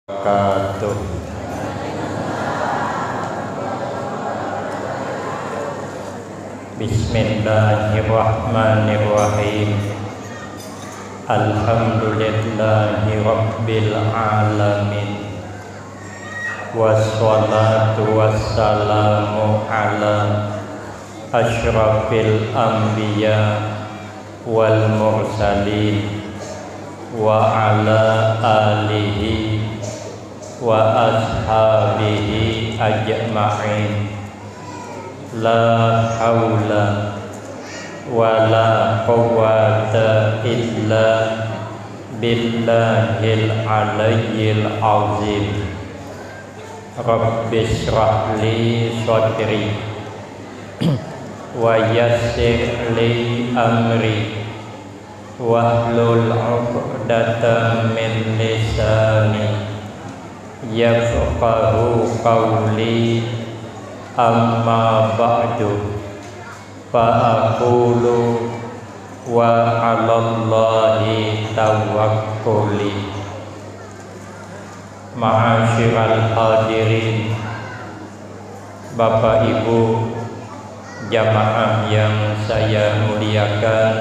Wabarakatuh. Bismillahirrahmanirrahim. Alhamdulillahi rabbil alamin. Wassalatu wassalamu ala asyrafil anbiya wal mursalin wa ala alihi wa ashabihi ajma'in. La haula wa la quwwata illa billahil aliyyil azim. Rabbis shrah li sadri wa yassir li amri wahlul 'uqdatam min lisani yafqahu qawli. Amma ba'du fa aqulu wa 'alallahi tawakkuli. Ma'asyiral hadirin, Bapak Ibu jamaah yang saya muliakan,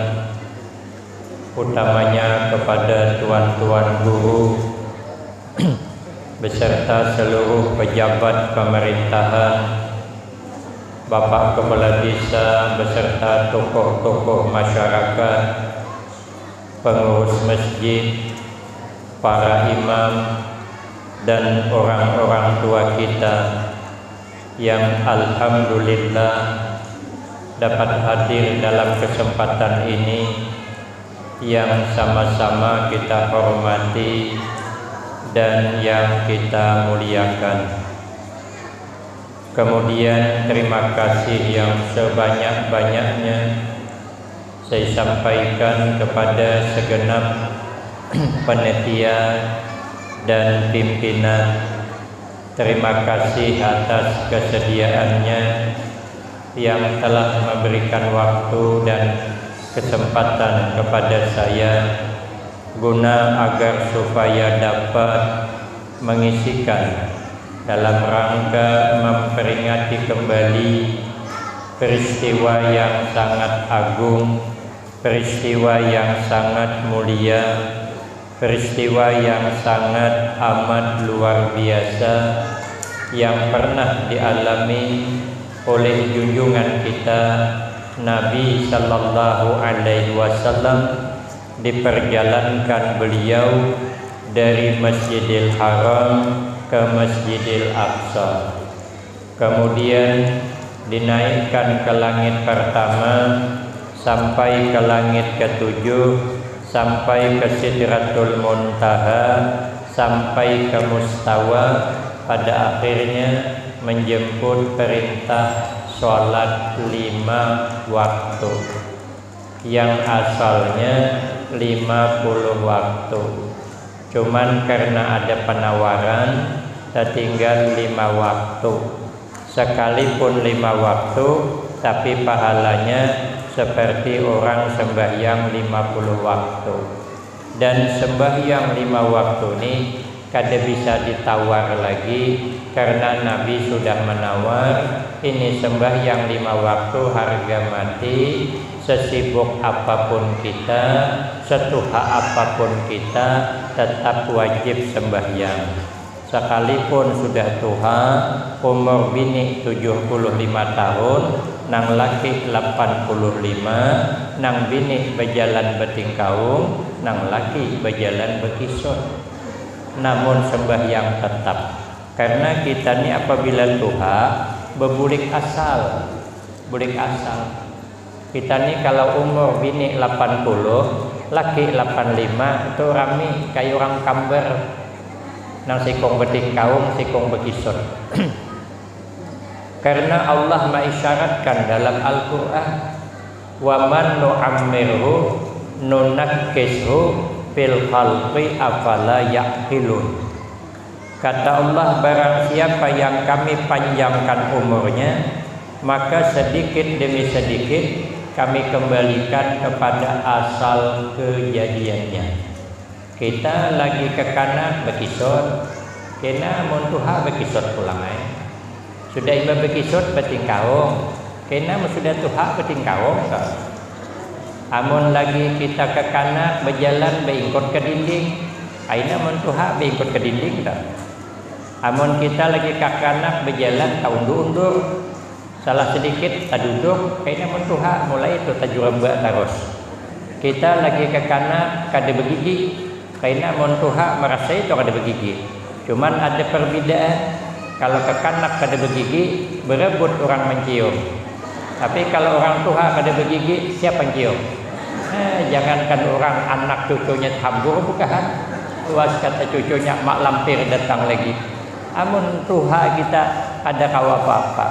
utamanya kepada tuan-tuan guru beserta seluruh pejabat pemerintahan, Bapak Kepala Desa beserta tokoh-tokoh masyarakat, pengurus masjid, para imam, dan orang-orang tua kita yang alhamdulillah dapat hadir dalam kesempatan ini yang sama-sama kita hormati dan yang kita muliakan. Kemudian terima kasih yang sebanyak-banyaknya saya sampaikan kepada segenap panitia dan pimpinan. Terima kasih atas kesediaannya yang telah memberikan waktu dan kesempatan kepada saya guna agar supaya dapat mengisikan dalam rangka memperingati kembali peristiwa yang sangat agung, peristiwa yang sangat mulia, peristiwa yang sangat amat luar biasa yang pernah dialami oleh junjungan kita Nabi sallallahu alaihi wasallam diperjalankan beliau dari Masjidil Haram ke Masjidil Aqsa, kemudian dinaikkan ke langit pertama sampai ke langit ketujuh, sampai ke Sidratul Muntaha, sampai ke Mustawa, pada akhirnya menjemput perintah sholat 5 waktu yang asalnya 50 waktu. Cuman karena ada penawaran, tinggal 5 waktu. Sekalipun 5 waktu, tapi pahalanya seperti orang sembahyang 50 waktu. Dan sembahyang 5 waktu ini kada bisa ditawar lagi, karena Nabi sudah menawar, ini sembahyang 5 waktu harga mati. Sesibuk apapun kita, setuha apapun kita, tetap wajib sembahyang. Sekalipun sudah tuha, umur bini 75 tahun, nang laki 85, nang bini berjalan betingkaung, nang laki berjalan bekisut. Namun sembahyang tetap, karena kita ni apabila tuha bebulik asal, bulik asal. Kita ni kalau umur bini 80, laki 85, itu rami kayak orang kamber, nang sikong betingkaung, sikong bekisut. Karena Allah mengisyaratkan dalam Al-Quran, wa man nu'ammirhu nunakkishu fil khalqi afala ya'qilun. Kata Allah, barang siapa yang kami panjangkan umurnya, maka sedikit demi sedikit kami kembalikan kepada asal kejadiannya. Kita lagi ke kanan bekisut, kena mun tuha bekisot pulang ai. Sudah iba bekisot beting kaong, kena sudah tuha beting kaong ka. Amun lagi kita ke kanak berjalan beingkot ke dinding, aina mun tuha beingkot ke dinding dah. Amun kita lagi ke kanak berjalan taundur-undur, salah sedikit taduduk, kayaknya mun tuha mulai itu tajuramba terus. Kita lagi ke kanak kada begigi, kayaknya mun tuha merasa itu kada begigi. Cuman ada perbedaan. Kalau ke kanak kada begigi, berebut orang mencium. Tapi kalau orang tuha kada begigi, siapa mencium? Jangankan orang anak cucunya hambur bukan. Luas kata cucunya mak lampir datang lagi. Amun tuha kita ada kau apa-apa.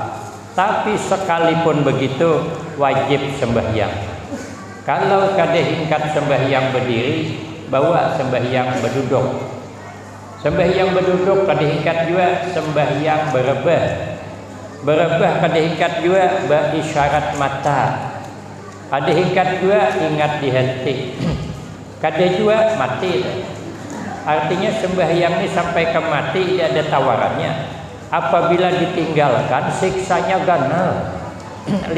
Tapi sekalipun begitu wajib sembahyang. Kalau kada hingkat sembahyang berdiri, bawa sembahyang berduduk. Sembahyang berduduk kada hingkat juga sembahyang berebah. Berebah kada hingkat juga berisyarat mata. Kada hingkat juga ingat di hati. Kada juga mati. Artinya sembahyang ini sampai ke mati dia ada tawarannya. Apabila ditinggalkan siksanya ganal. 15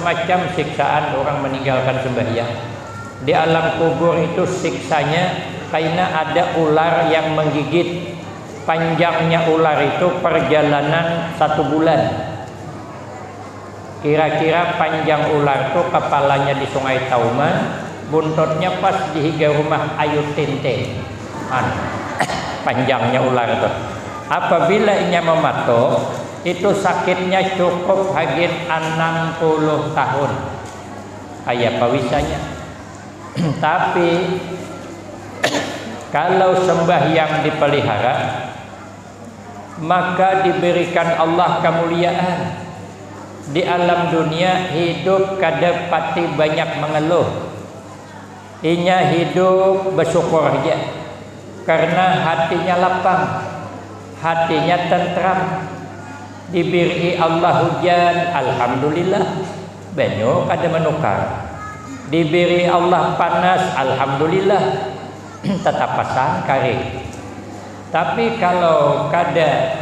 macam siksaan orang meninggalkan sembahyang. Di alam kubur itu siksanya karena ada ular yang menggigit. Panjangnya ular itu perjalanan 1 bulan. Kira-kira panjang ular itu kepalanya di Sungai Tauman, buntutnya pas di higa rumah Ayu Tinte. Panjangnya ular itu. Apabila inya mematuk, itu sakitnya cukup hagin 60 tahun. Ayah pawisanya. Tapi kalau sembahyang dipelihara, maka diberikan Allah kemuliaan. Di alam dunia hidup kada pati banyak mengeluh. Inya hidup bersyukur aja. Karena hatinya lapang, hatinya tentram. Diberi Allah hujan, alhamdulillah, banyak kada menukar. Diberi Allah panas, alhamdulillah, tetap pasang kering. Tapi kalau kada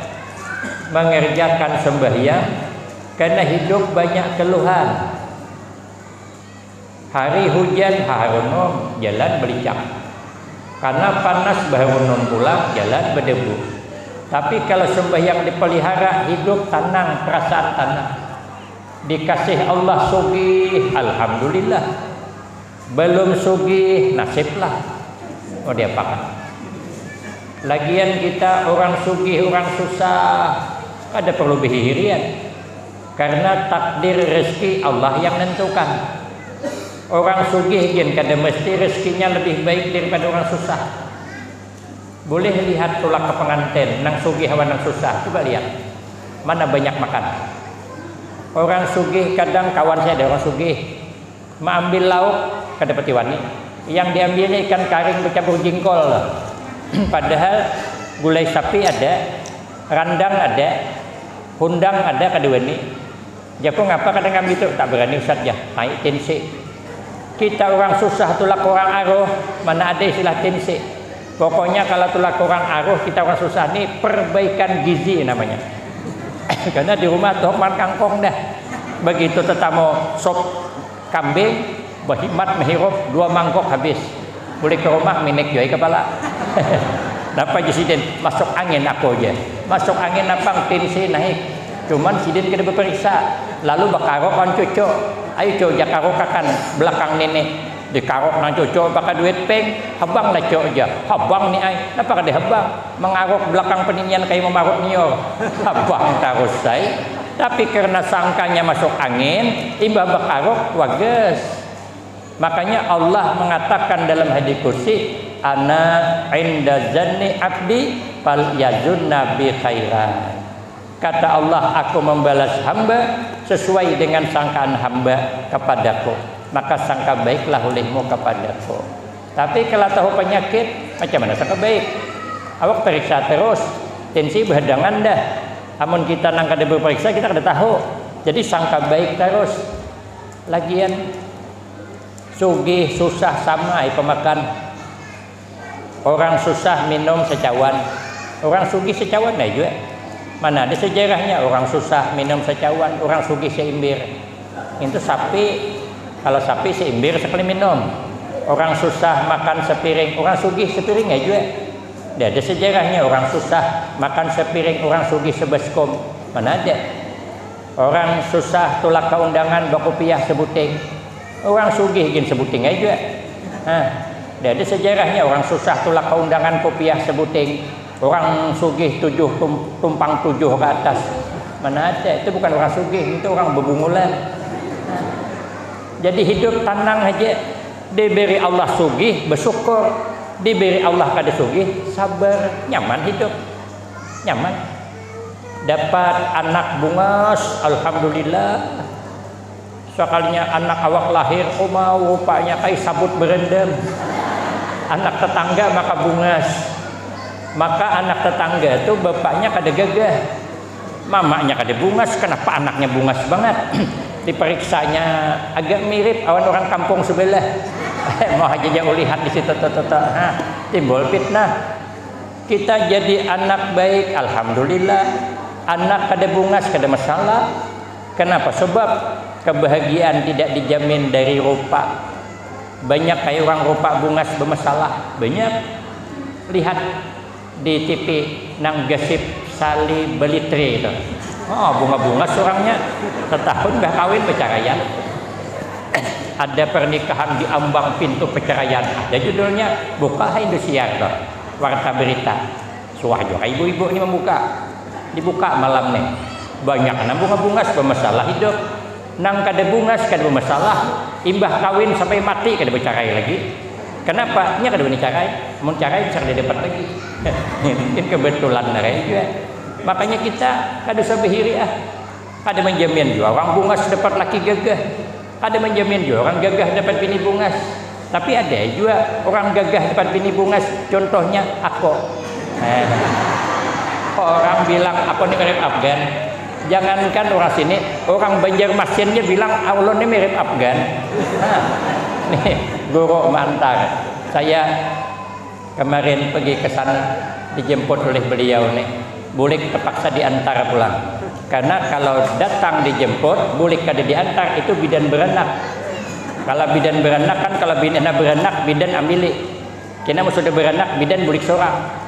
mengerjakan sembahyang, karena hidup banyak keluhan. Hari hujan harunom jalan belicak. Karena panas barunon pulang jalan berdebu. Tapi kalau sembahyang dipelihara, hidup tenang, perasaan tenang. Dikasih Allah sugih, alhamdulillah. Belum sugih, nasiblah. Oh dia pakai. Lagian kita orang sugih, orang susah, ada perlu berhirian. Karena takdir rezeki Allah yang menentukan. Orang sugih jen kada mesti rezekinya lebih baik daripada orang susah. Boleh lihat tulak ke pengantin, nang sugih hawa nang susah. Coba lihat, mana banyak makan. Orang sugih kadang kawan saya ada orang sugih, mau ambil lauk kada pati wani. Yang diambilnya ikan karing bercampur jengkol. Padahal gulai sapi ada, randang ada, hundang ada kada wani. Jago ngapa kadang ngambil itu tak berani Ustaz ya, naik tensi. Kita orang susah tulak orang aruh, mana ada istilah tensi. Pokoknya kalau tulak orang aruh kita orang susah nih perbaikan gizi namanya. Karena di rumah tuh man kangkong dah. Begitu tetamu sop kambing, berhikmat menghirup 2 mangkok habis. Boleh ke rumah minik joi kepala. Dapat presiden masuk angin aku aja. Masuk angin apa tensi naik. Cuman sidin kena berperiksa. Lalu bakarok kan cucu. Ayo cucu jakarok akan belakang nenek. Dikarok nang cucu pakai duit peng, habang lah cucu aja. Habang ni ai, napa kada habang? Mengarok belakang peninian kayak memarut nior. Habang terus saya. Tapi karena sangkanya masuk angin, imbah bakarok wages. Makanya Allah mengatakan dalam hadis kursi, ana inda zanni abdi fal yazunna bi khairan. Kata Allah, aku membalas hamba sesuai dengan sangkaan hamba kepadaku. Maka sangka baiklah olehmu kepadaku. Tapi kalau tahu penyakit, macam mana sangka baik? Awak periksa terus, tensi berhadangan dah. Amun kita nang kada berperiksa, kita kada tahu. Jadi sangka baik terus. Lagian sugih susah sama pemakan. Orang susah minum secawan, Orang sugih secawan dah juga. Mana ada sejarahnya orang susah minum secawan, orang sugih seimbir. Itu sapi, kalau sapi seimbir sekali minum. Orang susah makan sepiring, orang sugih sepiring ya juga. Dia ada sejarahnya orang susah makan sepiring, orang sugih sebeskom. Mana ada? Orang susah tolak keundangan bakopiah sebuting. Orang sugih gin sebuting aja juga. Dia ada sejarahnya orang susah tolak keundangan kopiah sebuting. Orang sugih tumpang 7 ke atas. Mana ada? Itu bukan orang sugih, itu orang bebungulan. Jadi hidup tenang aja. Diberi Allah sugih bersyukur, diberi Allah kada sugih sabar, nyaman hidup. Nyaman. Dapat anak bungas, alhamdulillah. Sekalinya anak awak lahir, mau rupanya kayak sabut berendam. Anak tetangga maka bungas. Maka anak tetangga itu bapaknya kada gagah, mamanya kada bungas. Kenapa anaknya bungas banget? Diperiksanya agak mirip awan orang kampung sebelah. Mau aja jauh lihat di situ, timbul fitnah. Kita jadi anak baik, alhamdulillah. Anak kada bungas kada masalah. Kenapa? Sebab kebahagiaan tidak dijamin dari rupa. Banyak kayak orang rupa bungas bermasalah. Banyak. Lihat di TV nang gasip Sali Belitre itu. Oh, bunga-bunga orangnya setahun bah kawin perceraian. Ada pernikahan di ambang pintu perceraian. Ada judulnya, buka Indosiar tuh, warta berita. Suah juga ibu-ibu ini membuka. Dibuka malam nih. Banyak nang bunga-bungas bermasalah hidup. Nang kada bungas kada bermasalah. Imbah kawin sampai mati kada bercerai lagi. Kenapa? Nya kada bercerai. Mau cerai bisa dia dapat lagi. Mungkin kebetulan narai juga. Makanya kita kada usah berhiri Kada menjamin juga orang bungas dapat laki gagah. Kada menjamin juga orang gagah dapat bini bungas. Tapi ada juga orang gagah dapat bini bungas. Contohnya aku. Orang bilang aku ini mirip Afgan. Jangankan orang sini, orang Banjarmasinnya bilang Allah ini mirip Afgan. Nih guru mantar. Saya kemarin pergi ke sana dijemput oleh beliau nih. Bulik terpaksa diantar pulang. Karena kalau datang dijemput, bulik kada diantar itu bidan beranak. Kalau bidan beranak kan kalau bidan beranak bidan ambil. Kena sudah beranak bidan bulik seorang.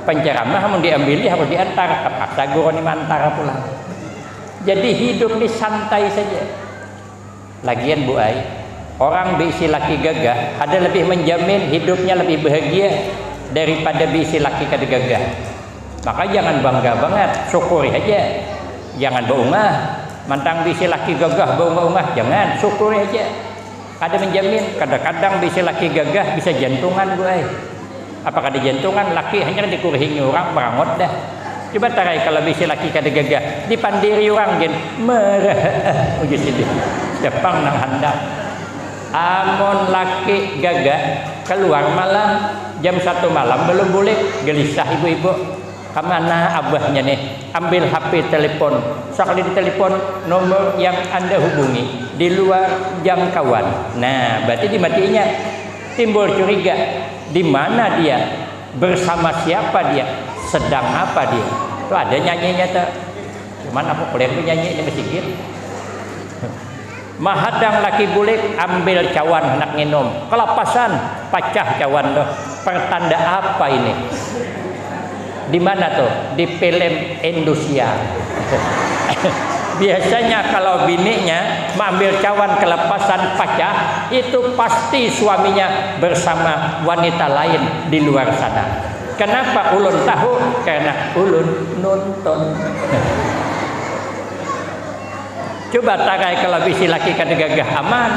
Penceramah mau diambil harus diantar, terpaksa guru ni mantar pulang. Jadi hidup ni santai saja. Lagian Bu Ai, orang berisi laki gagah ada lebih menjamin hidupnya lebih bahagia daripada berisi laki kada gagah. Maka jangan bangga banget, syukuri aja. Jangan beungah, mantang berisi laki gagah beungah-ungah, jangan, syukuri aja. Ada menjamin, kadang-kadang berisi laki gagah bisa jantungan Bu Ai. Apakah di jantungan laki hanya dikuringi orang merangot dah. Coba tarai kalau bisa laki kada gagah dipandiri orang gen merah uji sini Jepang nang handap. Amon laki gagah keluar malam jam 1 malam belum boleh gelisah ibu-ibu. Kemana abahnya nih? Ambil HP telepon. Sekali ditelepon nomor yang Anda hubungi di luar jangkauan. Nah, berarti dimatiinya. Timbul curiga. Di mana dia? Bersama siapa dia? Sedang apa dia? Itu ada nyanyinya tuh. Cuman aku kuliah tuh nyanyi ini sedikit. Mahadang laki bulik ambil cawan hendak minum. Kelapasan pacah cawan tuh. Pertanda apa ini? Di mana tuh? Di film Indonesia. Biasanya kalau bininya mengambil cawan kelepasan pacah, itu pasti suaminya bersama wanita lain di luar sana. Kenapa ulun tahu? Karena ulun nonton. Coba tarai kalau bisi laki kada gagah aman.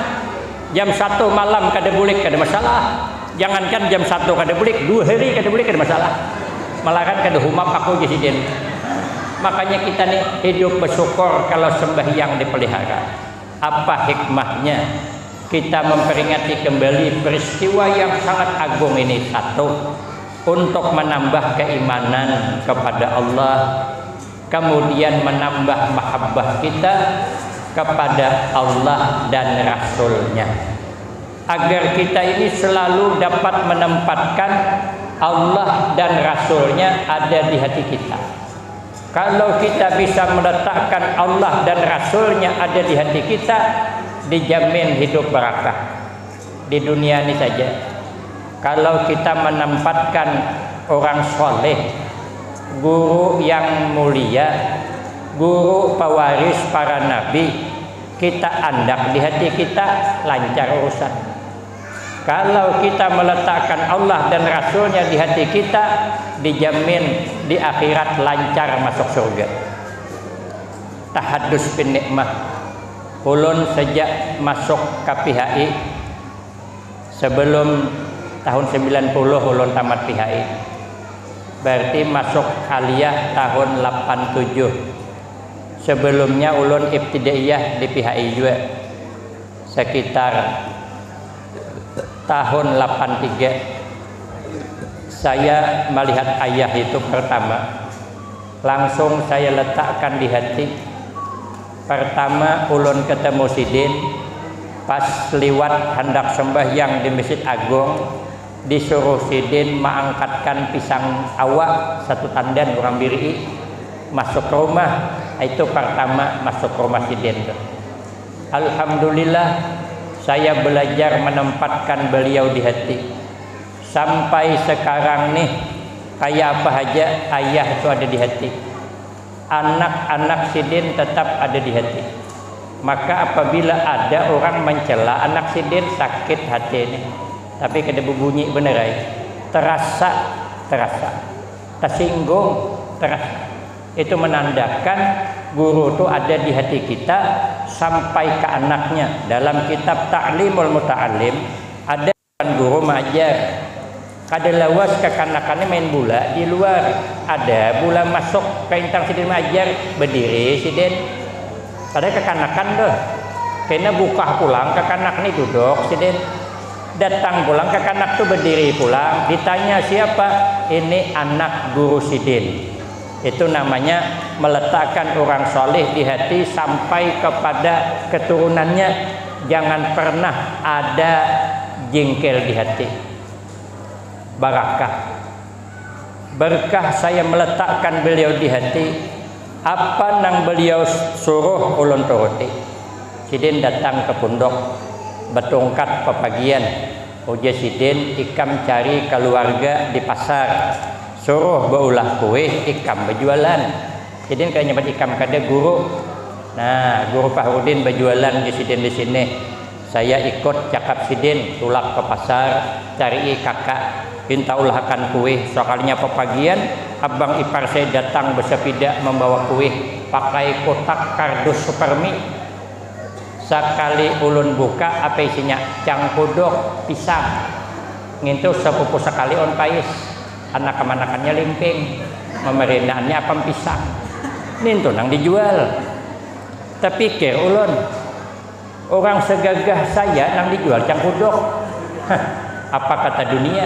Jam 1 malam kada bulik kada masalah. Jangankan jam 1 kada bulik, 2 hari kada bulik kada masalah. Malah kan kada humap aku jadi. Makanya kita nih hidup bersyukur kalau sembahyang dipelihara. Apa hikmahnya? Kita memperingati kembali peristiwa yang sangat agung ini. Satu, untuk menambah keimanan kepada Allah. Kemudian menambah mahabbah kita kepada Allah dan Rasul-Nya. Agar kita ini selalu dapat menempatkan Allah dan Rasulnya ada di hati kita. Kalau kita bisa meletakkan Allah dan Rasulnya ada di hati kita, dijamin hidup barakah di dunia ini saja. Kalau kita menempatkan orang soleh, guru yang mulia, guru pewaris para nabi, kita andak di hati kita, lancar urusan. Kalau kita meletakkan Allah dan Rasulnya di hati kita, dijamin di akhirat lancar masuk surga. Tahadus bin nikmah. Ulun sejak masuk KPHI, sebelum tahun 90 ulun tamat PHI, berarti masuk aliyah tahun 87. Sebelumnya ulun ibtidaiyah di PHI juga sekitar tahun 83. Saya melihat ayah itu pertama, langsung saya letakkan di hati. Pertama ulun ketemu Sidin pas liwat hendak sembahyang di Masjid Agung, disuruh Sidin mengangkatkan pisang awak satu tandan orang biri masuk ke rumah. Itu pertama masuk ke rumah Sidin. Alhamdulillah saya belajar menempatkan beliau di hati. Sampai sekarang nih, kayak apa aja ayah itu ada di hati. Anak-anak Sidin tetap ada di hati. Maka apabila ada orang mencela anak Sidin, sakit hati ini. Tapi kada berbunyi bener ay. Terasa, tersinggung, terasa. Itu menandakan guru itu ada di hati kita sampai ke anaknya. Dalam kitab Ta'limul Muta'allim ada guru mengajar, kada lawas kekanakannya main bola di luar, ada bola masuk ke intang Sidin mengajar, berdiri Sidin. Padahal kekanakan tuh, kena buka pulang kekanak nih duduk Sidin. Datang pulang kekanak tuh berdiri pulang, ditanya siapa? Ini anak guru Sidin. Itu namanya meletakkan orang soleh di hati sampai kepada keturunannya. Jangan pernah ada jengkel di hati. Barakah, berkah saya meletakkan beliau di hati. Apa nang beliau suruh ulun turuti. Sidin datang ke pondok, betongkat pepagian. Uja Sidin ikam cari keluarga di pasar, suruh baulah kue ikam berjualan. Sidin kayak nyebut ikam kada guru. Nah, guru Fahrudin berjualan di Sidin di sini. Saya ikut cakap Sidin, tulak ke pasar, cari kakak, minta ulahkan kue. Soalnya pepagian, abang ipar saya datang bersepeda membawa kue, pakai kotak kardus supermi. Sekali ulun buka, apa isinya? Cangkudok, pisang. Ngintu sepupu sekali on pais. Anak kemanakannya limping, memerinaannya apa pisang. Nintu nang dijual. Tapi pikir ulun, orang segagah saya nang dijual cangkudok. Apa kata dunia?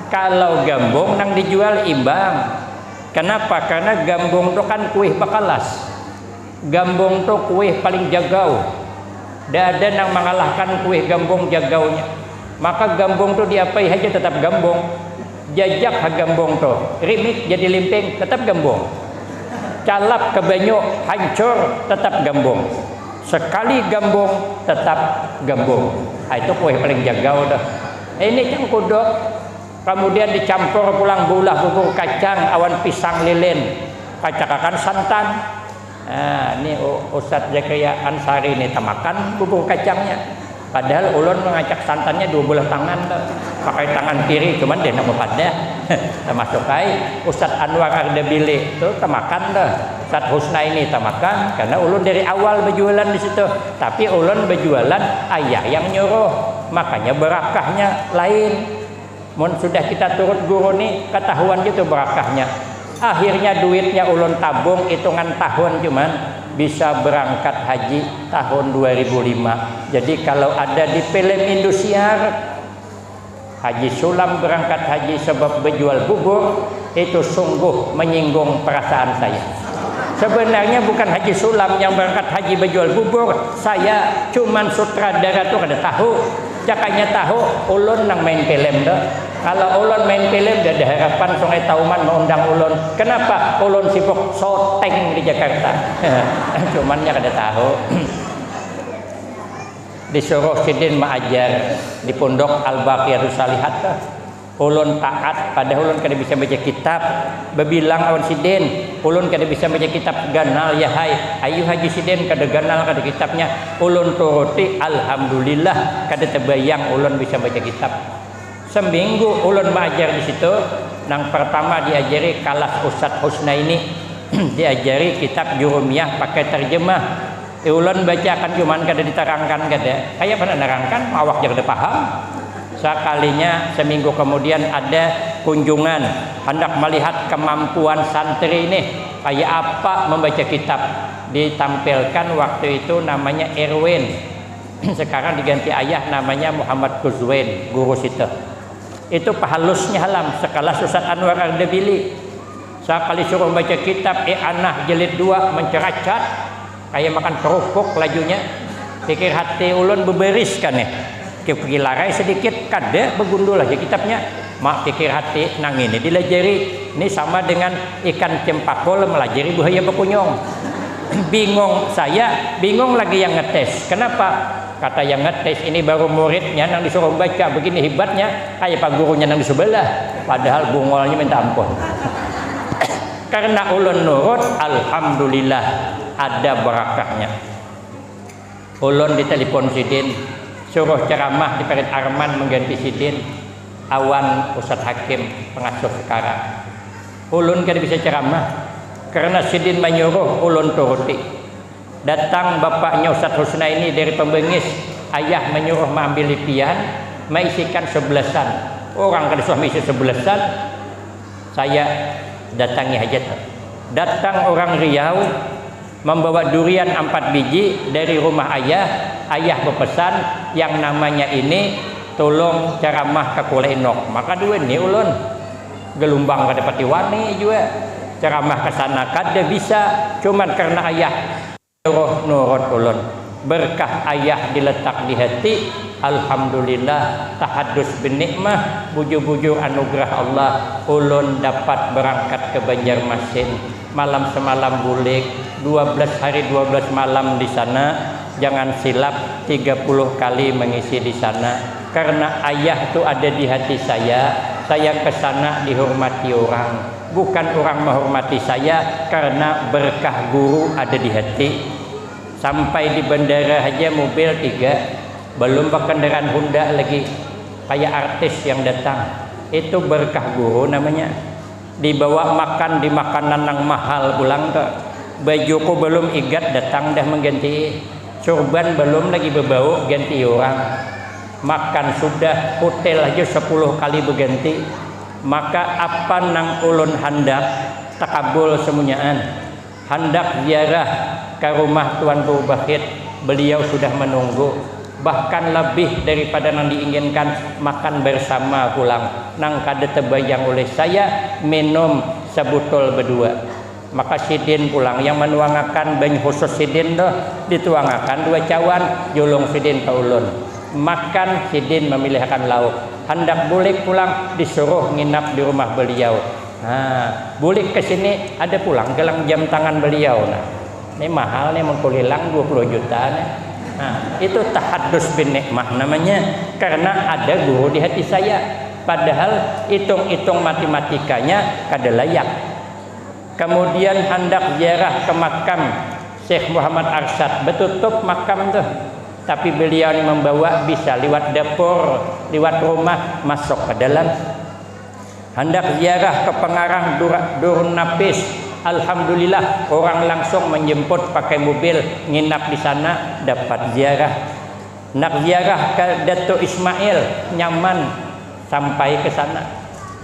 Kalau gambung nang dijual imbang. Kenapa? Karena gambung itu kan kuih bakalas. Gambung itu kuih paling jagau. Tidak ada yang mengalahkan kuih gambung jagaunya. Maka gambung itu diapai aja tetap gambung. Jajak gambung itu rimik jadi limping tetap gambung. Calap ke banyu hancur tetap gambung. Sekali gambung tetap gambung. Itu kuih paling jagau dah. Ini cangkudok. Kemudian dicampur pulang bulah bubur kacang, awan pisang lilin, kacakakan santan. Nah, ini Ustadz Zakaria Ansari ini tamakan bubur kacangnya. Padahal ulun mengacak santannya 2 belah tangan tuh. Pakai tangan kiri, cuman dia nak pada. Termasuk kai Ustadz Anwar Ardabili itu tamakan tuh. Ustadz Husna ini tamakan karena ulun dari awal berjualan di situ. Tapi ulun berjualan ayah yang nyuruh, makanya berakahnya lain. Mun sudah kita turut guru nih, ketahuan gitu berakahnya. Akhirnya duitnya ulun tabung hitungan tahun cuman bisa berangkat haji tahun 2005. Jadi kalau ada di film Indosiar, Haji Sulam berangkat haji sebab berjual bubur, itu sungguh menyinggung perasaan saya. Sebenarnya bukan Haji Sulam yang berangkat haji berjual bubur, saya cuman sutradara tuh kada tahu. Jakanya tahu ulun nang main film dah. Kalau ulun main film dah ada harapan Sungai Tauman mengundang ulun. Kenapa? Ulun sibuk syuting di Jakarta. Cuman ya kada tahu. Disuruh sidin mengajar di pondok Al-Baqiyah Salihat. Ulun taat pada ulun kada bisa baca kitab. Bebilang awan sidin, ulun kada bisa baca kitab ganal ya hai. Ayu haji sidin kada ganal kada kitabnya. Ulun turuti alhamdulillah kada terbayang ulun bisa baca kitab. Seminggu ulun mengajar di situ. Yang pertama diajari kalas Ustadz Husnaini, diajari kitab Jurumiyah pakai terjemah. Ulun baca kan cuman kada diterangkan kada. Kayak pernah nerangkan, awak jangan paham. Sekalinya seminggu kemudian ada kunjungan, hendak melihat kemampuan santri ini kayak apa membaca kitab. Ditampilkan waktu itu namanya Erwin. Sekarang diganti ayah namanya Muhammad Kuzwain, guru situ. Itu pahalusnya halam sekelas Ustaz Anwar Ardebili. Sekali suruh baca kitab Anah jilid 2 menceracat kayak makan kerupuk lajunya. Pikir hati ulun beberiskan ya. Kegilarai sedikit kada begundul aja kitabnya. Mak pikir hati nang ini dilajari. Ini sama dengan ikan cempakol melajari buaya bekunyong. Bingung saya, bingung lagi yang ngetes. Kenapa? Kata yang ngetes ini baru muridnya yang disuruh baca begini hebatnya, kayak pak gurunya yang di sebelah, padahal bungolnya minta ampun. Karena ulun nurut, alhamdulillah ada barakahnya. Ulun ditelepon sidin, suruh ceramah di Parit Arman mengganti sidin. Awan Ustadz Hakim pengasuh sekarang. Ulun kada bisa ceramah karena sidin menyuruh, ulun turuti. Datang bapaknya Ustadz Husnaini dari Pembengis, ayah menyuruh mengambil lipian, mengisikan 11-an. Orang kada suami isi 11-an, saya datangi hajat. Datang orang Riau membawa durian 4 biji dari rumah ayah. Ayah berpesan yang namanya ini tolong ceramah ke Kulenok. Maka dua ini ulun gelombang kada pati wani juga ceramah ke sana kada bisa, cuman karena ayah nurut ulun. Berkah ayah diletak di hati, alhamdulillah tahadus bin nikmah, bujur-bujur anugerah Allah. Ulun dapat berangkat ke Banjarmasin, malam semalam bulik, 12 hari 12 malam di sana. Jangan silap 30 kali mengisi di sana. Karena ayah itu ada di hati saya ke sana dihormati orang. Bukan orang menghormati saya karena berkah guru ada di hati. Sampai di bandara aja mobil 3, belum kendaraan Honda lagi, kayak artis yang datang. Itu berkah guru namanya. Dibawa makan di makanan yang mahal pulang ke. Bajuku belum igat datang dah mengganti. Surban belum lagi berbau ganti orang. Makan sudah, hotel aja 10 kali berganti. Maka apa nang ulun hendak takabul semuanyaan. Hendak ziarah ke rumah Tuan Guru Bahit, beliau sudah menunggu. Bahkan lebih daripada yang diinginkan, makan bersama pulang. Nang kada terbayang oleh saya minum sebotol berdua. Maka sidin pulang yang menuangakan banyu khusus sidin doh dituangakan 2 cawan julung sidin ke ulun. Makan sidin memilihkan lauk. Hendak bulik pulang disuruh nginap di rumah beliau. Nah, bulik ke sini ada pulang gelang jam tangan beliau. Nah, ini mahal nih mengkulilang 20 juta nih. Nah, itu tahadus bin nikmah namanya, karena ada guru di hati saya. Padahal hitung-hitung matematikanya kada layak. Kemudian hendak ziarah ke makam Syekh Muhammad Arsyad, betutup makam tuh. Tapi beliau ini membawa bisa lewat dapur, lewat rumah masuk ke dalam. Hendak ziarah ke pengarang Durun Napis, alhamdulillah orang langsung menjemput pakai mobil, nginap di sana dapat ziarah. Nak ziarah ke Datuk Ismail, nyaman sampai ke sana.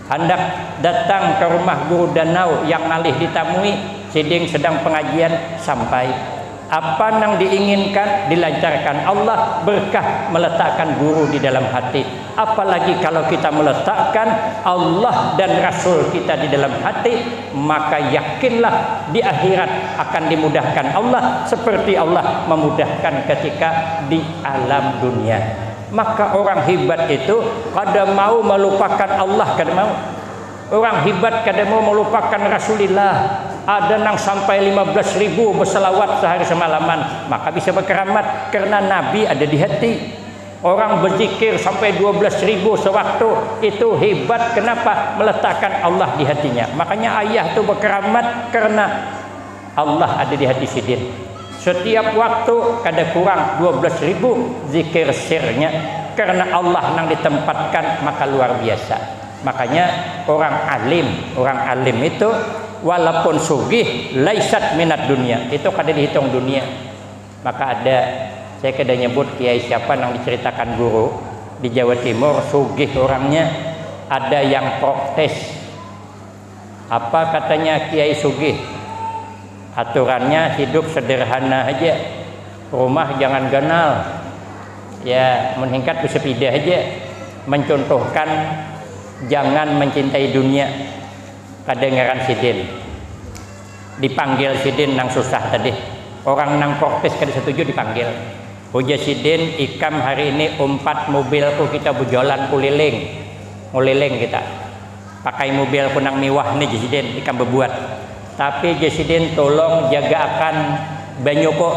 Hendak datang ke rumah Guru Danau yang ngalih ditamui, siding sedang pengajian sampai. Apa yang diinginkan dilancarkan. Allah berkah meletakkan guru di dalam hati. Apalagi kalau kita meletakkan Allah dan Rasul kita di dalam hati, maka yakinlah di akhirat akan dimudahkan Allah seperti Allah memudahkan ketika di alam dunia. Maka orang hebat itu kada mau melupakan Allah, kada mau. Orang hebat kada mau melupakan Rasulullah. Ada nang sampai 15.000 berselawat sehari semalaman, maka bisa berkeramat karena Nabi ada di hati. Orang berzikir sampai 12.000 sewaktu, itu hebat. Kenapa? Meletakkan Allah di hatinya. Makanya ayah itu berkeramat karena Allah ada di hati Sidin. Setiap waktu kada kurang 12.000 zikir sirnya, karena Allah nang ditempatkan, maka luar biasa. Makanya orang alim itu walaupun sugih laisat minat dunia, itu kada dihitung dunia. Maka ada, saya kada nyebut kiai siapa yang diceritakan guru di Jawa Timur, sugih orangnya, ada yang protes. Apa katanya kiai sugih? Aturannya hidup sederhana aja, rumah jangan ganal, ya meningkat bersepeda aja, mencontohkan jangan mencintai dunia. Kedengaran Sidin, dipanggil Sidin nang susah tadi, orang nang protes kada setuju dipanggil. Uja Sidin, ikam hari ini 4 mobilku kita berjalan kuliling kita, pakai mobil kunang mewah nih Sidin, ikam berbuat. Tapi Sidin tolong jaga akan banyu kok.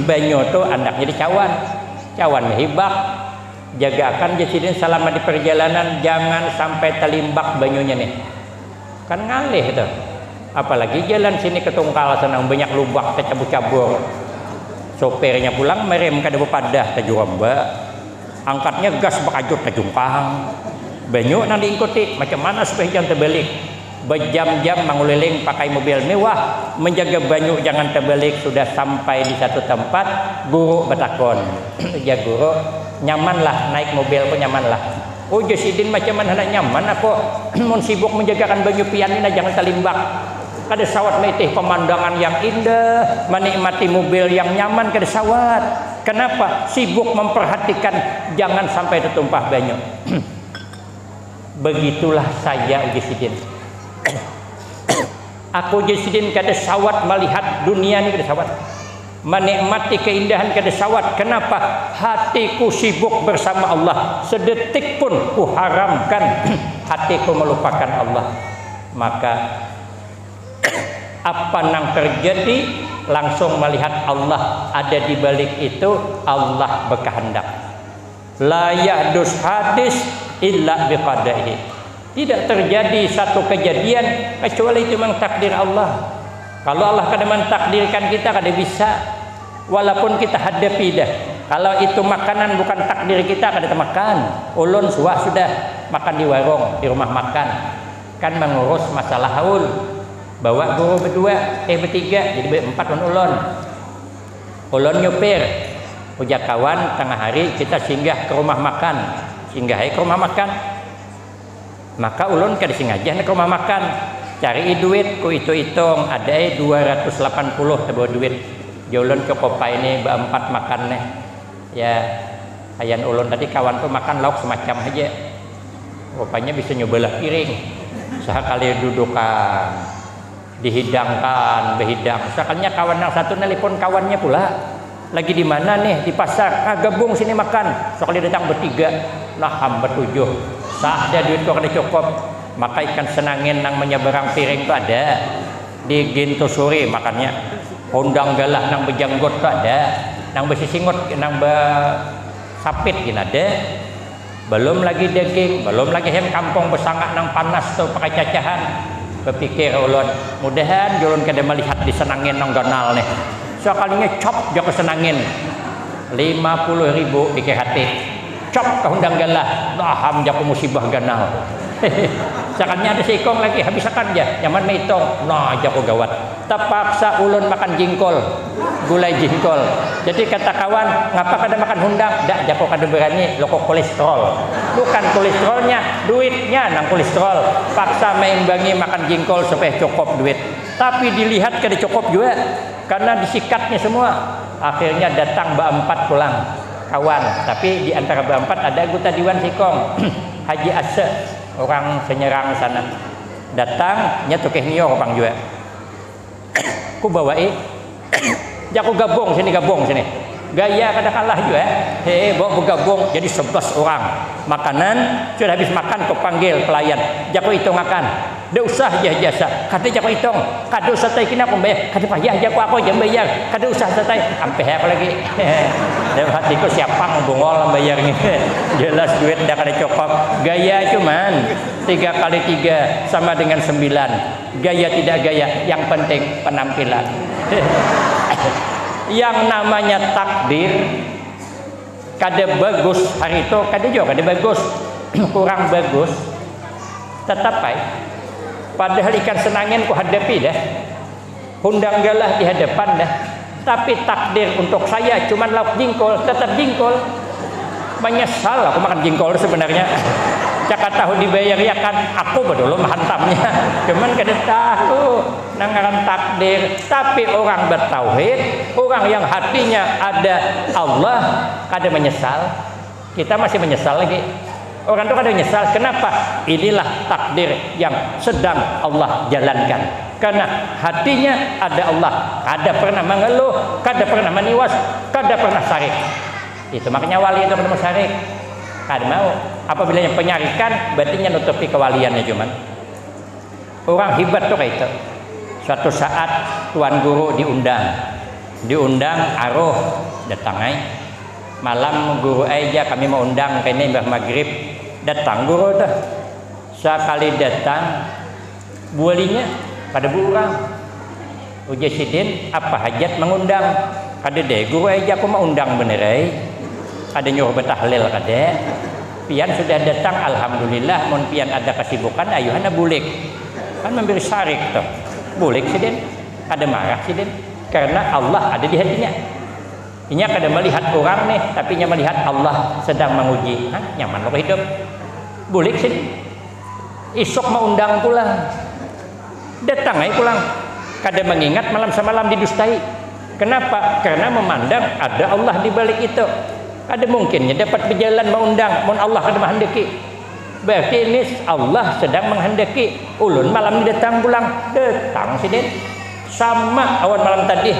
Banyu tu anaknya di cawan hibak. Jaga akan Sidin selama di perjalanan, jangan sampai terlimbak banyunya nih. Kan ngalih itu. Apalagi jalan sini ke Tungkal senang banyak lubak tercabur-cabur. Sopirnya pulang merem kada bepadah tajuramba. Angkatnya gas bakajut tajungkang. Banyu nang diikuti, macam mana supaya jangan terbalik. Berjam-jam menguliling pakai mobil mewah, menjaga banyu jangan terbalik. Sudah sampai di satu tempat, guru bertakon. Ya guru, nyamanlah naik mobil pun nyamanlah. Oh Sidin macam mana nak nyaman aku mun sibuk menjagakan banyu pian ini jangan terlimbak. Kada sawat metih pemandangan yang indah, menikmati mobil yang nyaman kada sawat. Kenapa? Sibuk memperhatikan jangan sampai tertumpah banyu. Begitulah saya Sidin. Aku Sidin kada sawat melihat dunia ini, kada sawat menikmati keindahan, kada sawat. Kenapa? Hatiku sibuk bersama Allah. Sedetik pun ku haramkan hatiku melupakan Allah. Maka apa yang terjadi, langsung melihat Allah ada di balik itu. Allah berkehendak. La yahdus hadis illa biqadaihi. Tidak terjadi satu kejadian kecuali itu memang takdir Allah. Kalau Allah kada mentakdirkan kita kada bisa, walaupun kita hadapi dah. Kalau itu makanan bukan takdir kita kada makan. Ulun sudah makan di warung, di rumah makan. Kan mengurus masalah haul. Bawa guru berdua, bertiga, jadi berempat ulun. Ulun nyupir. Ujak kawan tengah hari kita singgah ke rumah makan. Ke rumah makan. Maka ulun kada sengaja ke rumah makan. Cari duit, ku hitung ada 280 tebo duit. Ulun cukup ini berempat makan nih. Ya, ayan ulun tadi kawan tuh makan lauk semacam aja. Rupanya bisa nyobalah piring. Sekali dudukan, dihidangkan, berhidang. Sekalinya kawan yang satu nelpon kawannya pula. Lagi di mana nih? Di pasar. Gabung sini makan. Sekali datang bertiga, nah bertujuh. Sah ada duit kok ada cukup. Maka ikan senangin nang menyeberang piring itu ada di Gintusuri makannya. Undang galah nang bejanggot itu ada, nang besisingot, nang besapit gini ada. Belum lagi daging, belum lagi hem kampung besangak nang panas tuh pakai cacahan. Berpikir ulun, mudahan ulun kada melihat disenangin nang ganal nih. Sekalinya cop dia kesenangin 50.000 pikir hati. Cop ke undang galah, ham jaku musibah ganal. Sekalinya ada seikong lagi, habisakan aja. Nyaman meitong, nah jaku gawat. Terpaksa ulun makan jingkol, gulai jingkol. Jadi kata kawan, ngapa kada makan hundang? Dak jaku kada berani, loko kolesterol. Bukan kolesterolnya, duitnya nang kolesterol. Paksa meimbangi makan jingkol supaya cukup duit. Tapi dilihat kada cukup juga, karena disikatnya semua. Akhirnya datang berempat pulang. Kawan, tapi di antara berempat ada anggota Dewan Sikong, Haji Ase, orang Senyerang sana. Datang, nyetukeh nio orang juga. Ku bawai, jaku gabung sini. Gaya kada kalah juga. Bawa bergabung jadi 11 orang. Makanan sudah habis makan kau panggil pelayan. Jako hitung makan. Dah usah jasa. Kata jako hitung. Kada usah tai kena aku bayar. Kata payah jako aku jam bayar. Kada usah tai. Ampe aku lagi. Dalam hatiku siapa ngebongol bayarnya. Jelas duit dah kada cukup. Gaya cuman 3 kali 3 sama dengan 9. Gaya tidak gaya, yang penting penampilan. Yang namanya takdir kada bagus hari itu, kada juga kada bagus, kurang bagus, tetap baik. Padahal ikan senangin ku hadapi dah, hundang galah di hadapan dah. Tapi takdir untuk saya cuman lauk jingkol, tetap jingkol. Menyesal aku makan jingkol sebenarnya. Cakap tahu dibayar ya kan, aku bedulu menghantamnya. Cuman kada tahu nangaran takdir. Tapi orang bertauhid, orang yang hatinya ada Allah, kada menyesal. Kita masih menyesal lagi. Orang itu kada menyesal. Kenapa? Inilah takdir yang sedang Allah jalankan. Karena hatinya ada Allah, kada pernah mengeluh, kada pernah meniwas, kada pernah syarik. Itu makanya wali itu ketemu syarik. Kada mau. Apabila yang penyarikan berarti nutupi kewaliannya cuman. Orang hebat tuh kayak itu. Suatu saat tuan guru diundang aruh datang malam guru aja kami mau undang kene mbah maghrib datang guru dah. Sekali datang bualinya pada burang. Uji sidin apa hajat mengundang? Kada deh guru aja aku mau undang bener ada nyuruh bertahlil kada. Pian sudah datang alhamdulillah, mun pian ada kesibukan ayuhana bulik. Kan memberi syarik tuh. Bulik sidin, kada marah sidin karena Allah ada di hatinya. Inya kada melihat orang nih, tapi nya melihat Allah sedang menguji. Nyaman lo hidup. Bulik sidin. Isok mau undang pulang. Datang pulang. Kada mengingat malam semalam didustai. Kenapa? Karena memandang ada Allah di balik itu. Ada mungkinnya dapat berjalan mengundang, mun Allah kada menghendaki. Berarti ini Allah sedang menghendaki. Ulun malam ini datang pulang, datang sidin. Sama awan malam tadi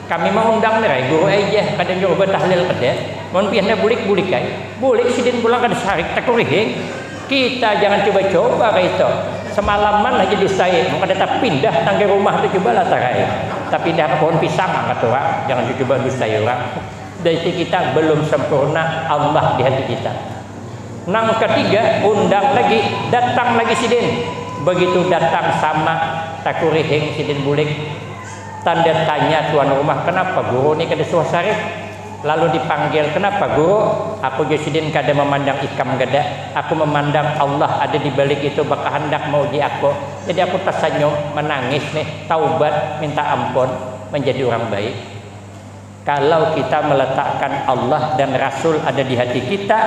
kami mau undang nih guru aja kada nyuruh bertahlil kada. Mun piannya bulik bulik sidin pulang kada sarik takurihing. Kita jangan coba-coba kayak itu. Semalaman aja dustai, mau kada tak pindah tangga rumah tu coba lah tarai. Tapi pindah ke pohon pisang angkat orang, jangan coba dustai orang. Dari kita belum sempurna Allah di hati kita. Nang ketiga undang lagi, datang lagi sidin. Begitu datang sama takurihing sidin bulik. Tanda tanya tuan rumah, kenapa guru ni kada suasari? Lalu dipanggil, kenapa guru? Aku sidin kada memandang ikam gada. Aku memandang Allah ada di balik itu bakal hendak mau uji aku. Jadi aku tersenyum, menangis nih, taubat, minta ampun, menjadi orang baik. Kalau kita meletakkan Allah dan Rasul ada di hati kita,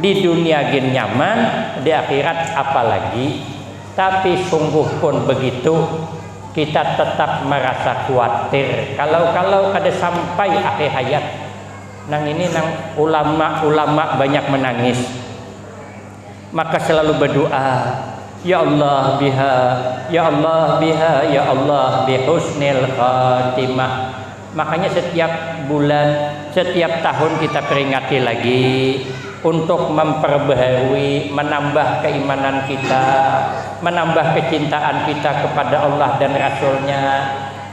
di dunia gin nyaman, di akhirat apalagi. Tapi sungguh pun begitu, kita tetap merasa khawatir. Kalau kada sampai akhir hayat, nang ini nang ulama banyak menangis. Maka selalu berdoa, ya Allah biha, ya Allah biha, ya Allah bihusnil khatimah. Makanya setiap bulan, setiap tahun kita peringati lagi untuk memperbaharui, menambah keimanan kita, menambah kecintaan kita kepada Allah dan Rasulnya,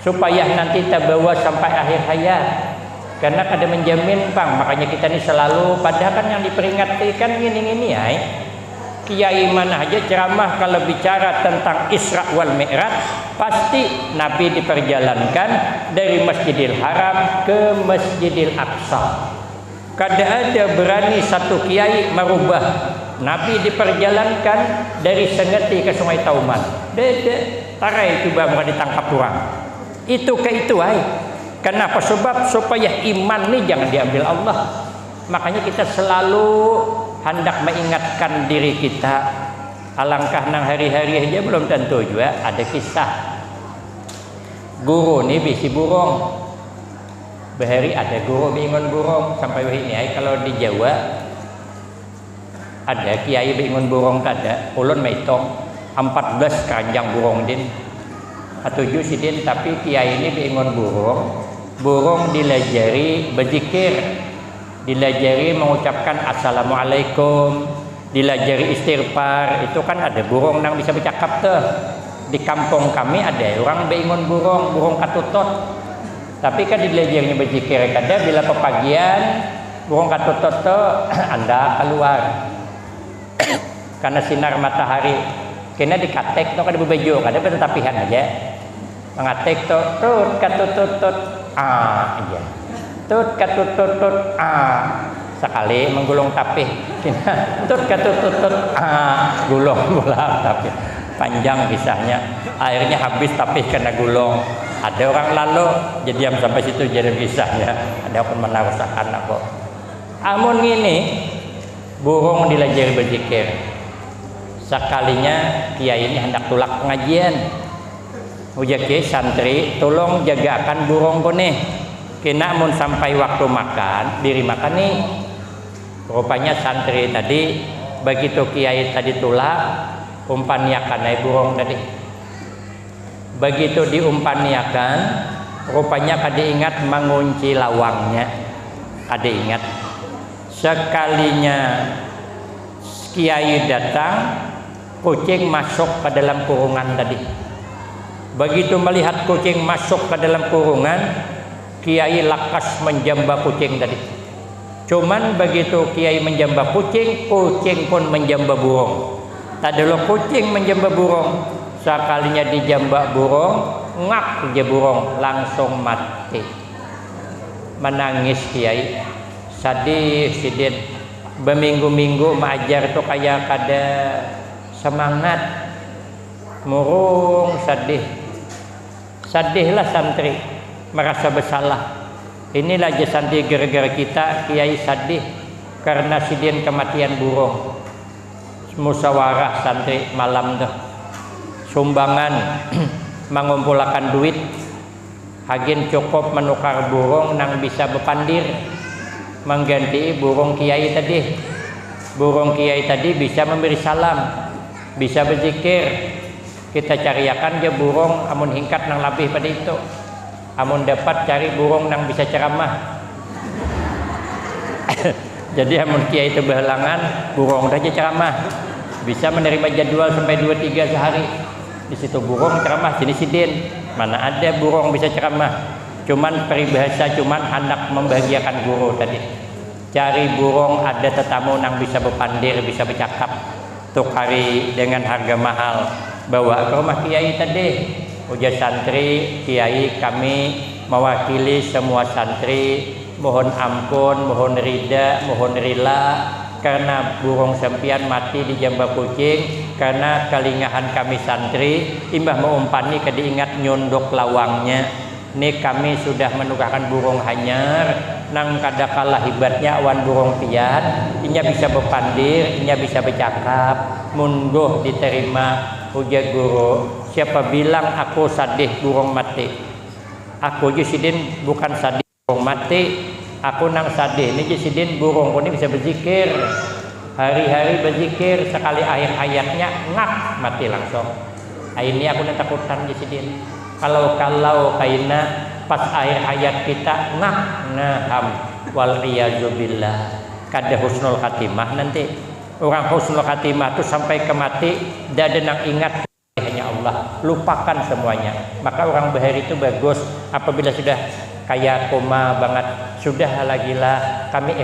supaya nanti terbawa sampai akhir hayat. Karena kada menjamin bang, makanya kita ini selalu, padahal kan yang diperingati kan gini-gini ya. Kiai mana aja ceramah kalau bicara tentang Isra wal Mi'raj, pasti Nabi diperjalankan dari Masjidil Haram ke Masjidil Aqsa. Kada ada berani satu kiai merubah. Nabi diperjalankan dari Sengeti ke Sungai Tauman. Dede, tarai coba mau ditangkap orang. Itu ke itu Kenapa? Sebab supaya iman ini jangan diambil Allah. Makanya kita selalu hendak mengingatkan diri kita. Alangkah nang hari-hari aja belum tentu juga ada kisah. Guru ni bisi burung. Bahari ada guru bingun burung sampai ini kalau di Jawa ada kiai bingun burung kada. Ulun maitung 14 keranjang burung din. 7 sidin tapi kiai ini bingun burung burung dilajari berzikir, dilajari mengucapkan assalamualaikum, dilajari istighfar. Itu kan ada burung yang bisa bercakap tuh. Di kampung kami ada orang beingun burung katutot. Tapi kan dilajarinya berzikir kada bila pepagian burung katutot tuh anda keluar. Karena sinar matahari kena dikatek tuh kada bebejo, kada bertetapihan aja. Mengatek tuh tut katutut iya. Tut katutut sekali menggulung tapih. Tut katutut gulung bola tapih. Panjang kisahnya. Akhirnya habis tapih kena gulung. Ada orang lalu jadi diam sampai situ jadi kisahnya. Ada pun menarusakan aku. Amun gini burung dilajari berzikir. Sekalinya kiai ini hendak tulak pengajian. Ujaki santri tolong jagakan burung ko nih. Kena mun sampai waktu makan diri makan nih. Rupanya santri tadi begitu kiai tadi tulak umpaniakan naik burung tadi. Begitu diumpaniakan rupanya kada ingat mengunci lawangnya. Kada ingat. Sekalinya kiai datang, kucing masuk ke dalam kurungan tadi. Begitu melihat kucing masuk ke dalam kurungan, kiai lakas menjambak kucing tadi. Cuman begitu kiai menjambak kucing, kucing pun menjambak burung. Tadalo kucing menjambak burung, sekalinya dijambak burung, ngak je burung langsung mati. Menangis kiai, sedih sidin. Berminggu-minggu mengajar tuh kayak kada semangat, murung sedihlah santri, merasa bersalah. Inilah aja santri gara-gara kita kiai sedih karena sidin kematian burung. Musyawarah santri malam tuh sumbangan mengumpulkan duit, hagin cukup menukar burung nang bisa berpandir. Mengganti burung kiai tadi. Burung kiai tadi bisa memberi salam, bisa berzikir. Kita cariakan je burung amun hingkat nang lebih pada itu. Amun dapat cari burung nang bisa ceramah. Jadi amun kiai itu berhalangan, burung saja ceramah. Bisa menerima jadwal sampai 2-3 sehari. Di situ burung ceramah jenis sidin. Mana ada burung bisa ceramah. Cuman peribahasa anak membahagiakan guru tadi. Cari burung ada tetamu yang bisa berpandir, bisa bercakap. Tukari dengan harga mahal. Bawa ke rumah kiai tadi. Ujar santri, kiai kami mewakili semua santri. Mohon ampun, mohon rida, mohon rila. Karena burung sempian mati di jambak kucing. Karena kelingahan kami santri. Imbah mengumpani kediingat nyunduk lawangnya. Ini kami sudah menukarkan burung hanyar nang kada kalah hebatnya awan burung pian. Inya bisa berpandir, inya bisa bercakap. Mungguh diterima. Ujar guru, siapa bilang aku sadih burung mati? Aku jusidin bukan sadih burung mati. Aku nang sadih ini jusidin burung ini bisa berzikir. Hari-hari berzikir, sekali akhir hayatnya ngak mati langsung. Ini aku nak takutan jusidin. Kalau kaina pas akhir hayat kita naham wal iyadzubillah kada husnul khatimah nanti. Orang husnul khatimah itu sampai ke mati tidak ada yang ingat hanya Allah, lupakan semuanya. Maka orang bahari itu bagus apabila sudah kayak koma banget, sudah lagi lah kami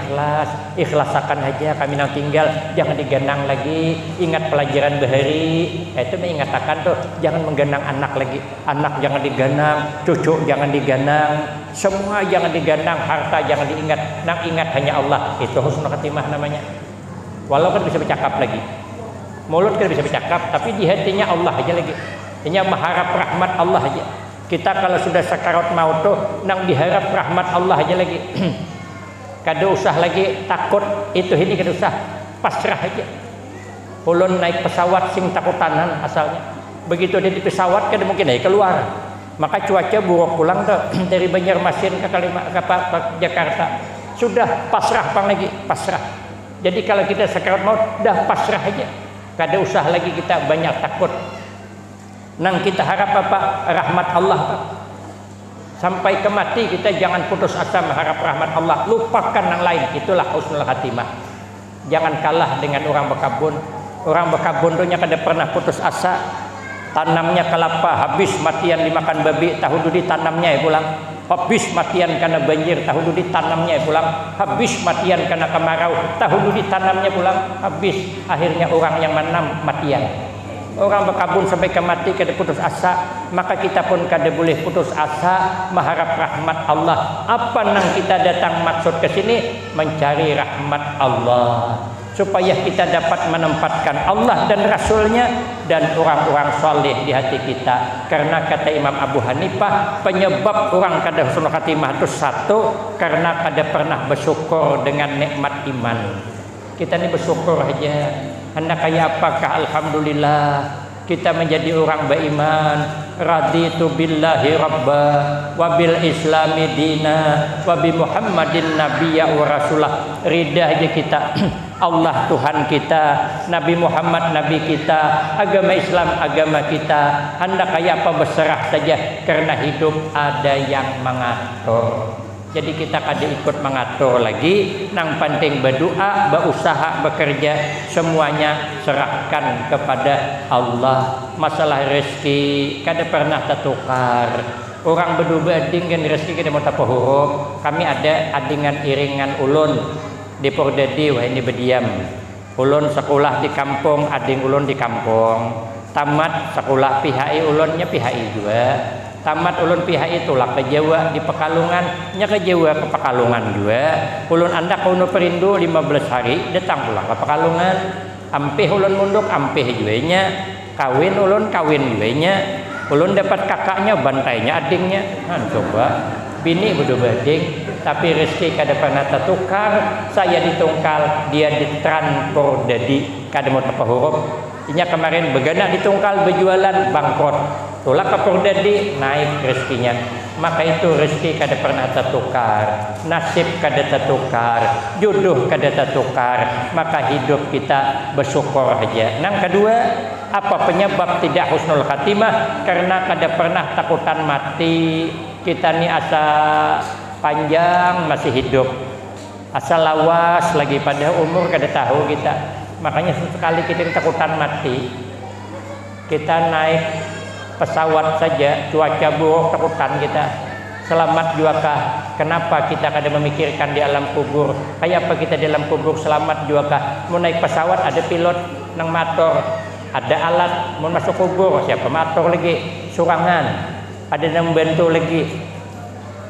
ikhlasakan aja kami nang tinggal, jangan diganang lagi. Ingat pelajaran bahari itu mengatakan tuh jangan mengganang anak lagi, anak jangan diganang, cucu jangan diganang, semua jangan diganang, harta jangan diingat, nang ingat hanya Allah. Itu husnul khatimah namanya. Walaupun bisa bercakap lagi, mulut kan bisa bercakap, tapi di hatinya Allah aja lagi, hanya mengharap rahmat Allah aja. Kita kalau sudah sakarat maut tuh nang diharap rahmat Allah aja lagi. Kada usah lagi takut itu ini, kada usah, pasrah aja. Ulun naik pesawat sing takutanan asalnya. Begitu dia di pesawat kada mungkin keluar. Maka cuaca buruk pulang tuh dari Banjarmasin ke Jakarta. Sudah pasrah pang lagi, pasrah. Jadi kalau kita sakarat maut dah pasrah aja. Kada usah lagi kita banyak takut. Nang kita harap apa? Rahmat Allah. Sampai ke mati kita jangan putus asa mengharap rahmat Allah. Lupakan yang lain. Itulah husnul khatimah. Jangan kalah dengan orang berkebun. Orang berkebun tu kada pernah putus asa. Tanamnya kelapa habis matian dimakan babi, tahu dudi tanamnya pulang. Habis matian karena banjir, tahu dudi tanamnya pulang. Habis matian karena kemarau, tahu dudi tanamnya pulang. Habis akhirnya orang yang menanam matian. Orang berkabun sampai ke mati kada putus asa, maka kita pun kada boleh putus asa mengharap rahmat Allah. Apa nang kita datang maksud ke sini? Mencari rahmat Allah, supaya kita dapat menempatkan Allah dan Rasulnya dan orang-orang soleh di hati kita. Karena kata Imam Abu Hanifah, penyebab orang kada husnul khatimah itu satu, karena kada pernah bersyukur dengan nikmat iman. Kita ini bersyukur aja. Hendak kayak apakah alhamdulillah kita menjadi orang beriman. Raditu billahi rabba wa bil islami dina wa bi muhammadin nabiyya wa rasulah. Ridha aja kita. Allah Tuhan kita, Nabi Muhammad Nabi kita, agama Islam agama kita. Hendak kayak apa berserah saja, karena hidup ada yang mengatur. Jadi kita kada ikut mengatur lagi, nang penting berdoa, berusaha, bekerja, semuanya serahkan kepada Allah. Masalah rezeki kada pernah tertukar. Orang berdua ading kan rezeki kada mau tapa huruf. Kami ada adingan iringan ulun di Pordadi, wah ini berdiam. Ulun sekolah di kampung, ading ulun di kampung. Tamat sekolah PHI ulunnya PHI juga. Tamat ulun PHI tulak ke Jawa di Pekalongan, nya ke Jawa ke Pekalongan juga. Ulun anda kuno perindu 15 hari datang pulang ke Pekalongan. Ampih ulun munduk ampih juga nya. Kawin ulun kawin juga nya. Ulun dapat kakaknya bantainya adingnya. Coba bini berdua ading, tapi rezeki kada pernah tertukar. Saya ditungkal, dia ditransport jadi kada mau tepa huruf. Inya kemarin begana ditungkal berjualan bangkrut. Tulak ke Pordadi naik rezekinya. Maka itu rezeki kada pernah tertukar, nasib kada tertukar, jodoh kada tertukar. Maka hidup kita bersyukur aja. Yang kedua, apa penyebab tidak husnul khatimah? Karena kada pernah takutan mati. Kita ni asa panjang masih hidup, asa lawas lagi pada umur kada tahu kita. Makanya sekali kita takutan mati, kita naik pesawat saja cuaca buruk takutan kita. Selamat juga kah? Kenapa kita kada memikirkan di alam kubur? Kayak apa kita di alam kubur selamat juga kah? Mau naik pesawat ada pilot nang motor, ada alat. Mau masuk kubur siapa motor lagi? Surangan. Ada yang bantu lagi.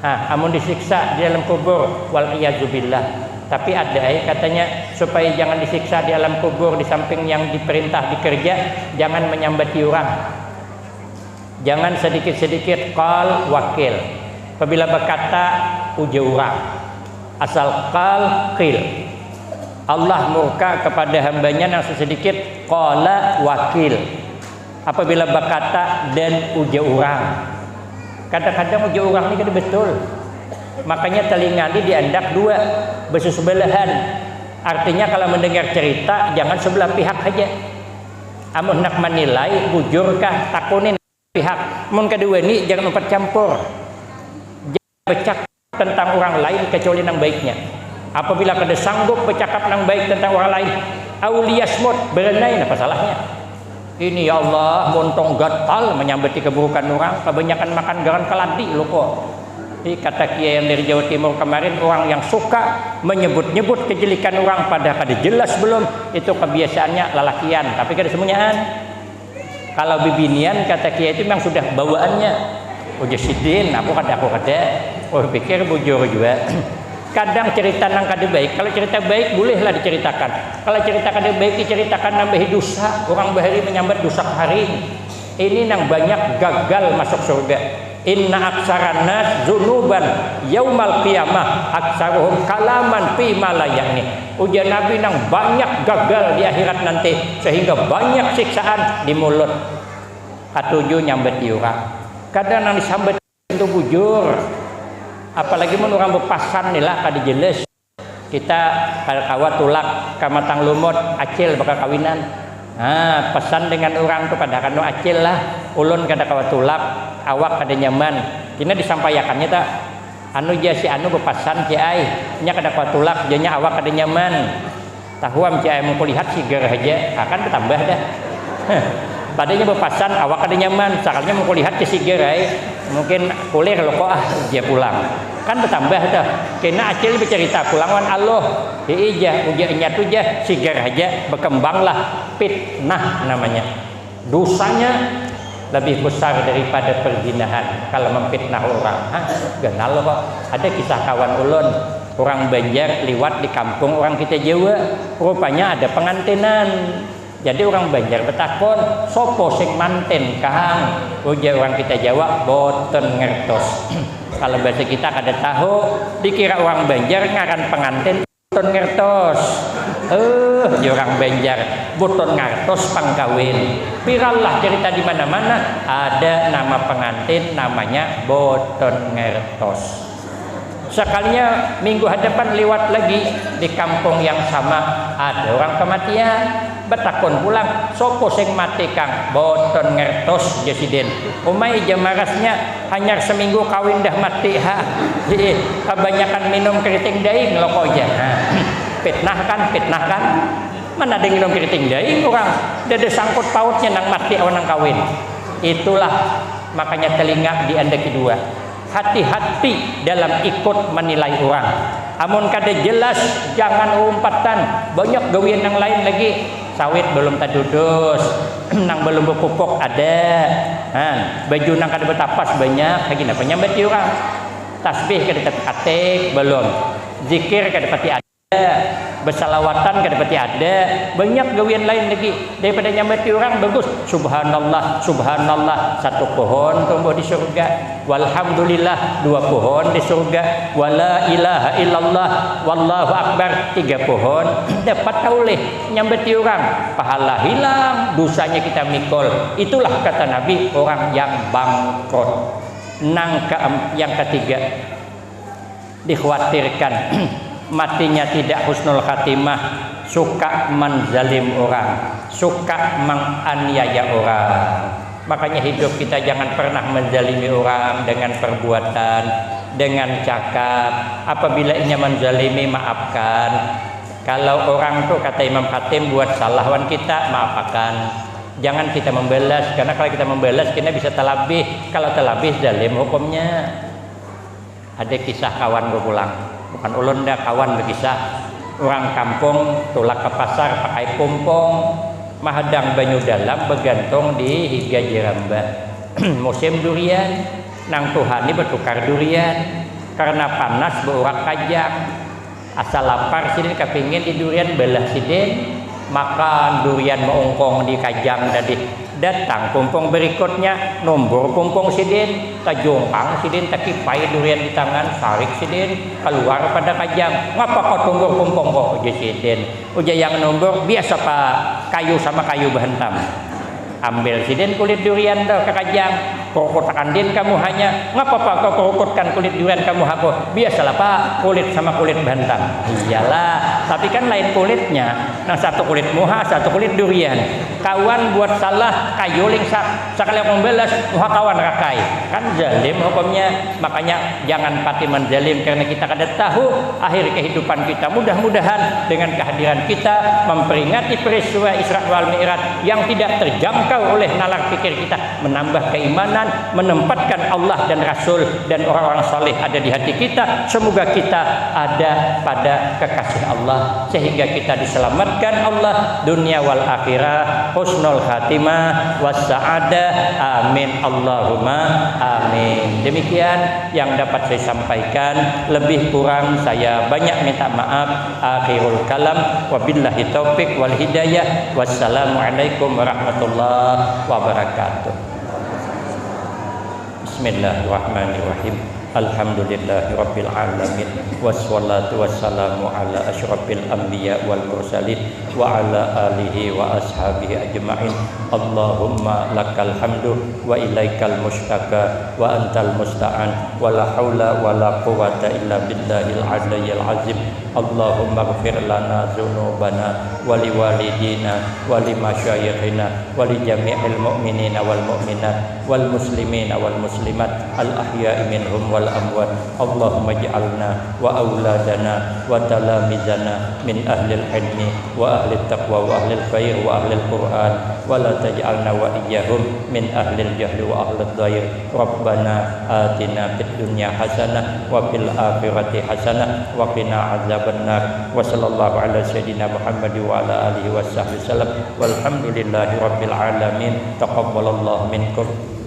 Amun disiksa di alam kubur, wal iyazubillah. Tapi ada katanya supaya jangan disiksa di alam kubur, di samping yang diperintah dikerja, jangan menyambati orang. Jangan sedikit-sedikit qal wakil. Apabila berkata uja orang. Asal qal qil. Allah murka kepada hambanya yang sedikit qala wakil. Apabila berkata dan uja orang. Kadang-kadang uja orang ini kada betul. Makanya telinga ini diandak dua, bersebelahan. Artinya kalau mendengar cerita jangan sebelah pihak saja. Amun nak menilai bujurkah takunin pihak. Mun kedua ini jangan empat campur. Jangan bercakap tentang orang lain kecuali yang baiknya. Apabila kada sanggup bercakap yang baik tentang orang lain, auliyasmut berenai apa salahnya? Ini ya Allah montong gatal menyambati keburukan orang, kebanyakan makan garam keladi lo kok. Ini kata kiai yang dari Jawa Timur kemarin, orang yang suka menyebut-nyebut kejelekan orang pada kada jelas belum, itu kebiasaannya lalakian, tapi kada semuanyaan. Kalau bibinian kata kiai itu memang sudah bawaannya. Uja sidin, aku kada. Oh pikir bujur juga. Kadang cerita nang kada baik. Kalau cerita baik bolehlah diceritakan. Kalau cerita kada baik diceritakan nambahi dosa. Orang bahari menyambat dosa hari. Ini nang banyak gagal masuk surga. Inna aksaran nas zunuban yaumal qiyamah aksaruhum kalaman fi malayani. Ujian Nabi nang banyak gagal di akhirat nanti sehingga banyak siksaan di mulut. Katuju nyambet orang. Kadang nang disambet itu bujur. Apalagi mun orang bepasan nilah kada jelas. Kita kalau kawat tulak kamatang lumut acil bakal kawinan. Pesan dengan orang tu pada kanu acil lah. Ulun kada kawat tulak, awak kada nyaman. Tina disampaikannya tak anu si anu bepasan ci ai nya kada patulak janya awak kada nyaman tahuam ci ai mau lihat sigar aja akan bertambah dah padanya bepasan awak kada nyaman sakalnya mau lihat ke sigar ai mungkin kulir lo kok dia pulang kan bertambah dah kena acil bercerita pulangan Allah ija ujanya tu jah sigar aja berkembanglah fitnah namanya dosanya lebih besar daripada perzinahan kalau memfitnah orang. Kenal kok ada kisah kawan ulun orang Banjar liwat di kampung orang kita Jawa rupanya ada pengantinan jadi orang Banjar betakon sopo sing manten kang ujar orang kita Jawa boten ngertos kalau bahasa kita kada tahu dikira orang Banjar ngaran pengantin boten ngertos orang Banjar boten ngertos pangkawin virallah cerita di mana-mana ada nama pengantin namanya boten ngertos sekalinya minggu hadapan lewat lagi di kampung yang sama ada orang kematian betakon pulang sopo sing mati kang boten ngertos jesiden umai jamarasnya hanya seminggu kawin dah mati kebanyakan minum keriting daing lokoja fitnah kan mana ada minum keriting daing orang dada sangkut pautnya nang mati awan nang kawin itulah makanya telinga di anda kedua hati-hati dalam ikut menilai orang amun kada jelas jangan umpatan banyak gawian yang lain lagi sawit belum tadudus nang belum berpupuk ada baju nang kada bertapas banyak lagi apa nyambat orang tasbih kada katik belum zikir kada pati ada bersalawatan kada pati ada banyak gawian lain lagi daripada nyamati orang bagus subhanallah satu pohon tumbuh di surga walhamdulillah 2 pohon di surga wala ilaha illallah wallahu akbar 3 pohon dapat tauleh nyamati orang pahala hilang dosanya kita mikul itulah kata Nabi orang yang bangkrut yang ketiga dikhawatirkan matinya tidak husnul khatimah suka menzalim orang suka menganiaya orang makanya hidup kita jangan pernah menzalimi orang dengan perbuatan dengan cakap apabila ia menzalimi maafkan kalau orang tuh kata Imam Khatim buat salah wan kita maafkan jangan kita membalas karena kalau kita membalas kita bisa talabih kalau talabih zalim hukumnya ada kisah kawan gue pulang bukan ulun dah kawan berkisah orang kampung tulak ke pasar pakai pompong mahadang banyu dalam bergantung di higa jerambah musim durian nang Tuhan ini bertukar durian karena panas berurak kajang asal lapar sidin kepingin di durian belah sidin makan durian meungkong di kajang tadi datang pompong berikutnya nombor pompong sidin tajongkang sidin takipai durian di tangan sarik sidin keluar pada kajang ngapa kau tunggu pompong kok uja sidin uja yang nombor biasa pak kayu sama kayu bahantam ambil sidin kulit durian dah ke kajang kokotkan din kamu hanya ngapa pak kau kokotkan kulit durian kamu aku biasalah pak kulit sama kulit bahantam iyalah tapi kan lain kulitnya nah satu kulit muha satu kulit durian kawan buat salah kayu lingsak sekali membalas muha kawan rakai kan zalim hukumnya makanya jangan pati menzalim karena kita kada tahu akhir kehidupan kita mudah-mudahan dengan kehadiran kita memperingati peristiwa Isra wal Mi'raj yang tidak terjangkau oleh nalar pikir kita menambah keimanan menempatkan Allah dan Rasul dan orang-orang saleh ada di hati kita semoga kita ada pada kekasih Allah sehingga kita diselamatkan Allah dunia wal akhirah husnul khatimah wassa'adah amin Allahumma amin demikian yang dapat saya sampaikan lebih kurang saya banyak minta maaf akhirul kalam wabillahi taufik wal hidayah wassalamualaikum warahmatullahi wabarakatuh. Bismillahirrahmanirrahim. Alhamdulillahirabbil alamin wassalatu wassalamu ala asyrafil anbiya wal mursalin wa ala alihi wa ashabihi ajma'in. Allahumma lakal hamdu wa ilaikal mustaka wa antal musta'an wa la haula wa la quwwata illa billahil aliyyil azim. Allahumma ighfir lana dzunubana wa liwalidina wa limasyayikhina wa li jami'il mu'minina wal mu'minat wal muslimin wal muslimat al ahya'i minhum wal amwat. Allahumma ij'alna wa auladana wa talamizana min ahli al-ilmi wa ahli taqwa wa ahli al-khair wa ahli al-Qur'an, wa la taj'alna wa iyyahum min ahli al-jahli wa ahli ad-dhair. Rabbana atina fid dunya hasanah wa fil akhirati hasanah wa qina adzabannar. Wa sallallahu ala sayyidina Muhammad wa ala alihi wa sahbihi wasallam. Walhamdulillahi rabbil alamin. Taqabbalallahu minkum.